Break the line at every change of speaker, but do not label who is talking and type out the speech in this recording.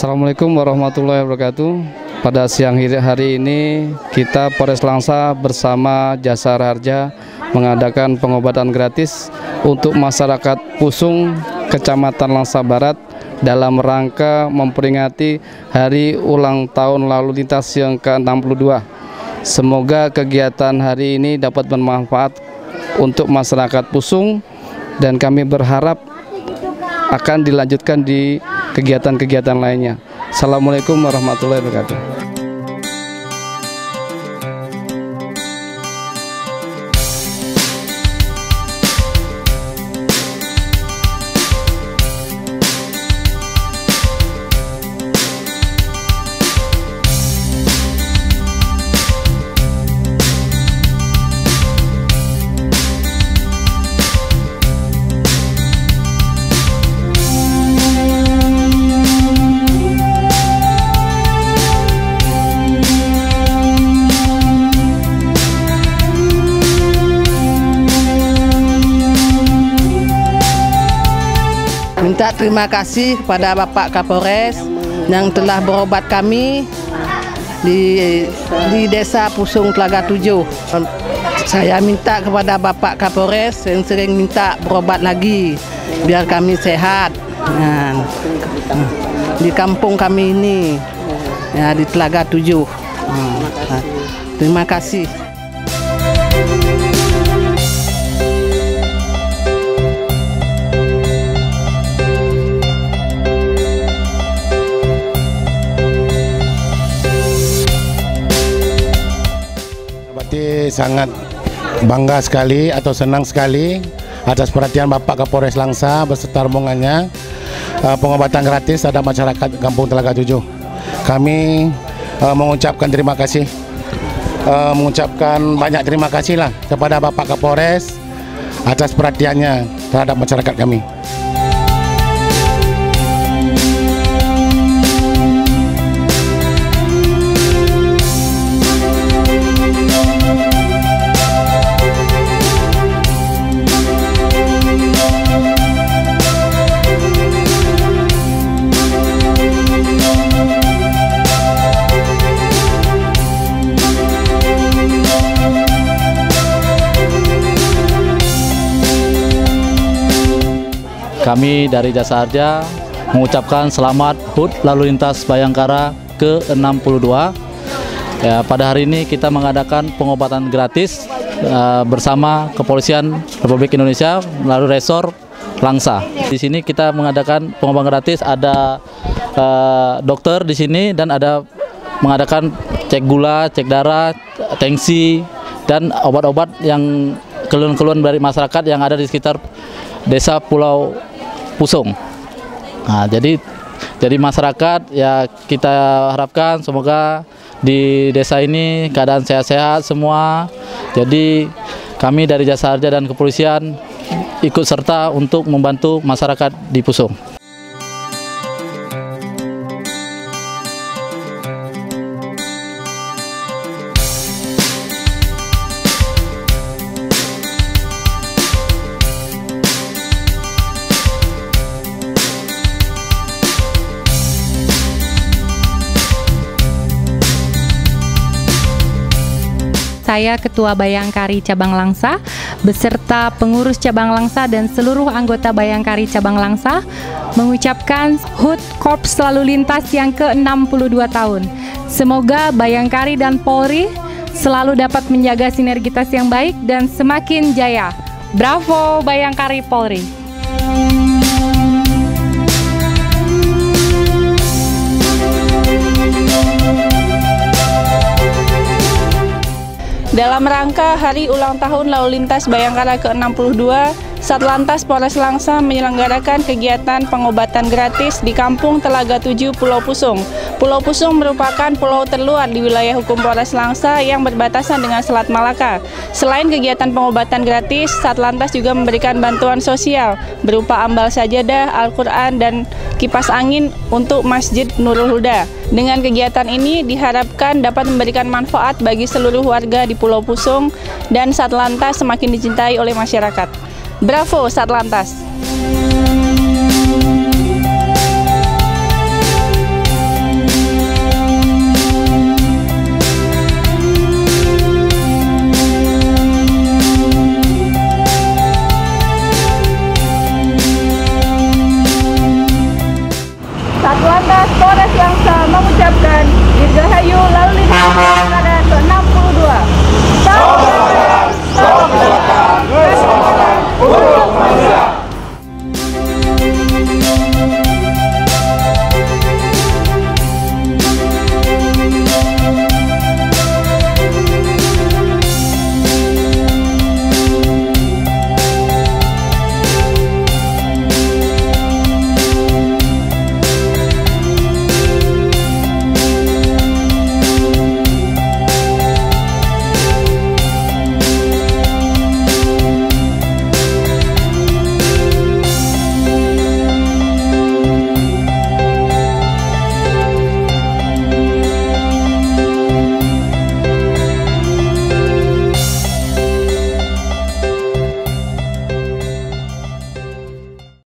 Assalamualaikum warahmatullahi wabarakatuh. Pada siang hari ini kita Polres Langsa bersama Jasa Raharja mengadakan pengobatan gratis untuk masyarakat Pusung, Kecamatan Langsa Barat dalam rangka memperingati Hari Ulang Tahun Lalu Lintas yang ke-62. Semoga kegiatan hari ini dapat bermanfaat untuk masyarakat Pusung dan kami berharap akan dilanjutkan di kegiatan-kegiatan lainnya. Assalamualaikum warahmatullahi wabarakatuh.
Minta terima kasih kepada Bapak Kapolres yang telah berobat kami di Desa Pusung Telaga 7. Saya minta kepada Bapak Kapolres yang sering minta berobat lagi biar kami sehat. Nah, di kampung kami ini ya, di Telaga 7. Terima kasih.
Sangat bangga sekali atau senang sekali atas perhatian Bapak Kapolres Langsa beserta rombongannya pengobatan gratis terhadap masyarakat Kampung Telaga 7. Kami mengucapkan terima kasih, mengucapkan banyak terima kasih lah kepada Bapak Kapolres atas perhatiannya terhadap masyarakat kami.
Kami dari Jasa Raharja mengucapkan selamat HUT Lalu Lintas Bayangkara ke-62. Ya, pada hari ini kita mengadakan pengobatan gratis bersama Kepolisian Republik Indonesia melalui Resor Langsa. Di sini kita mengadakan pengobatan gratis, ada dokter di sini dan ada mengadakan cek gula, cek darah, tensi dan obat-obat yang keluhan-keluhan dari masyarakat yang ada di sekitar Desa Pulau Pusung. Nah, jadi masyarakat ya kita harapkan semoga di desa ini keadaan sehat-sehat semua. Jadi kami dari Jasa Raharja dan Kepolisian ikut serta untuk membantu masyarakat di Pusung.
Saya Ketua Bayangkari Cabang Langsa beserta pengurus Cabang Langsa dan seluruh anggota Bayangkari Cabang Langsa mengucapkan HUT Korps Lalu Lintas yang ke-62 tahun. Semoga Bayangkari dan Polri selalu dapat menjaga sinergitas yang baik dan semakin jaya. Bravo Bayangkari Polri.
Dalam rangka Hari Ulang Tahun Lalu Lintas Bayangkara ke-62, Satlantas Polres Langsa menyelenggarakan kegiatan pengobatan gratis di Kampung Telaga 7, Pulau Pusung. Pulau Pusung merupakan pulau terluar di wilayah hukum Polres Langsa yang berbatasan dengan Selat Malaka. Selain kegiatan pengobatan gratis, Satlantas juga memberikan bantuan sosial berupa ambal sajadah, Al-Quran, dan kipas angin untuk Masjid Nurul Huda. Dengan kegiatan ini diharapkan dapat memberikan manfaat bagi seluruh warga di Pulau Pusung dan Satlantas semakin dicintai oleh masyarakat. Bravo Satlantas!